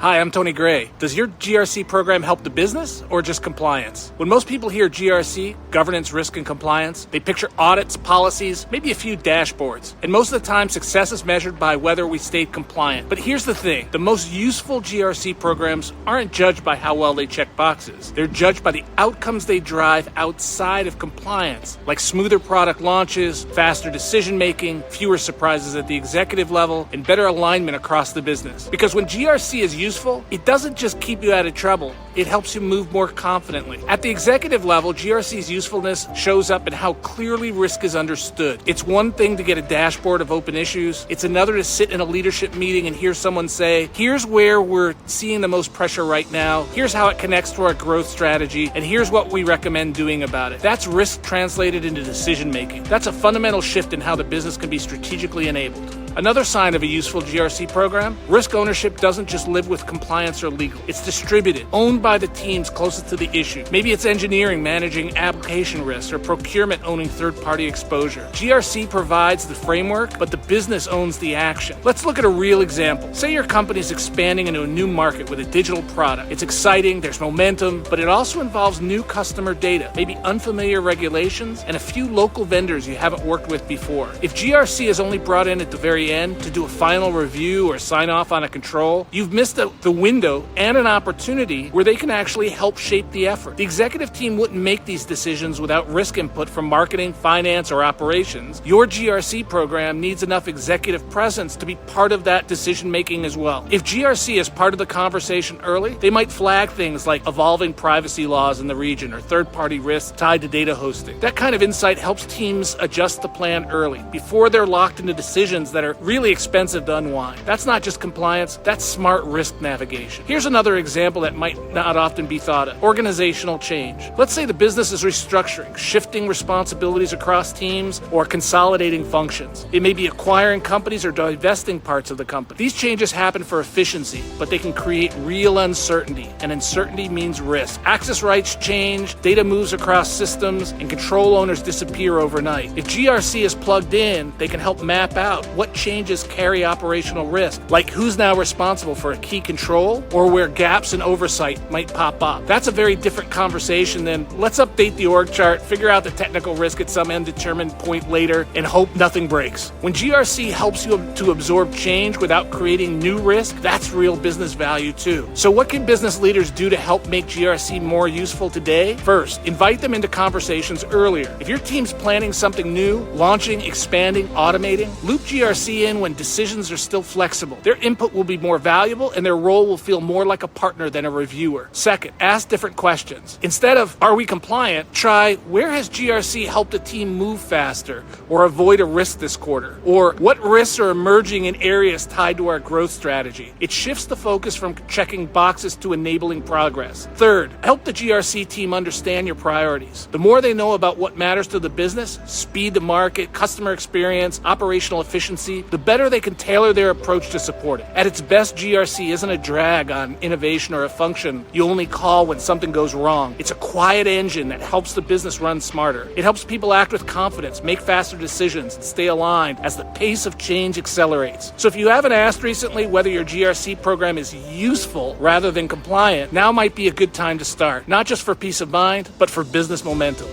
Hi, I'm Tony Gray. Does your GRC program help the business or just compliance? When most people hear GRC, governance, risk, and compliance, they picture audits, policies, maybe a few dashboards. And most of the time, success is measured by whether we stayed compliant. But here's the thing. The most useful GRC programs aren't judged by how well they check boxes. They're judged by the outcomes they drive outside of compliance, like smoother product launches, faster decision-making, fewer surprises at the executive level, and better alignment across the business. Because when GRC is useful, it doesn't just keep you out of trouble, it helps you move more confidently. At the executive level, GRC's usefulness shows up in how clearly risk is understood. It's one thing to get a dashboard of open issues. It's another to sit in a leadership meeting and hear someone say, here's where we're seeing the most pressure right now, here's how it connects to our growth strategy, and here's what we recommend doing about it. That's risk translated into decision making. That's a fundamental shift in how the business can be strategically enabled. Another sign of a useful GRC program, risk ownership doesn't just live with compliance or legal. It's distributed, owned by the teams closest to the issue. Maybe it's engineering managing application risks or procurement owning third-party exposure. GRC provides the framework, but the business owns the action. Let's look at a real example. Say your company's expanding into a new market with a digital product. It's exciting, there's momentum, but it also involves new customer data, maybe unfamiliar regulations, and a few local vendors you haven't worked with before. If GRC is only brought in at the very end to do a final review or sign off on a control, you've missed the window and an opportunity where they can actually help shape the effort. The executive team wouldn't make these decisions without risk input from marketing, finance, or operations. Your GRC program needs enough executive presence to be part of that decision making as well. If GRC is part of the conversation early, they might flag things like evolving privacy laws in the region or third-party risks tied to data hosting. That kind of insight helps teams adjust the plan early, before they're locked into decisions that are really expensive to unwind. That's not just compliance, that's smart risk navigation. Here's another example that might not often be thought of. Organizational change. Let's say the business is restructuring, shifting responsibilities across teams, or consolidating functions. It may be acquiring companies or divesting parts of the company. These changes happen for efficiency, but they can create real uncertainty, and uncertainty means risk. Access rights change, data moves across systems, and control owners disappear overnight. If GRC is plugged in, they can help map out what changes carry operational risk, like who's now responsible for a key control or where gaps in oversight might pop up. That's a very different conversation than let's update the org chart, figure out the technical risk at some undetermined point later, and hope nothing breaks. When GRC helps you to absorb change without creating new risk, that's real business value too. So what can business leaders do to help make GRC more useful today? First, invite them into conversations earlier. If your team's planning something new, launching, expanding, automating, loop GRC in when decisions are still flexible. Their input will be more valuable and their role will feel more like a partner than a reviewer. Second, ask different questions. Instead of, are we compliant? Try, where has GRC helped a team move faster or avoid a risk this quarter? Or what risks are emerging in areas tied to our growth strategy? It shifts the focus from checking boxes to enabling progress. Third, help the GRC team understand your priorities. The more they know about what matters to the business, speed to market, customer experience, operational efficiency, the better they can tailor their approach to support it. At its best, GRC isn't a drag on innovation or a function you only call when something goes wrong. It's a quiet engine that helps the business run smarter. It helps people act with confidence, make faster decisions, and stay aligned as the pace of change accelerates. So if you haven't asked recently whether your GRC program is useful rather than compliant, now might be a good time to start, not just for peace of mind, but for business momentum.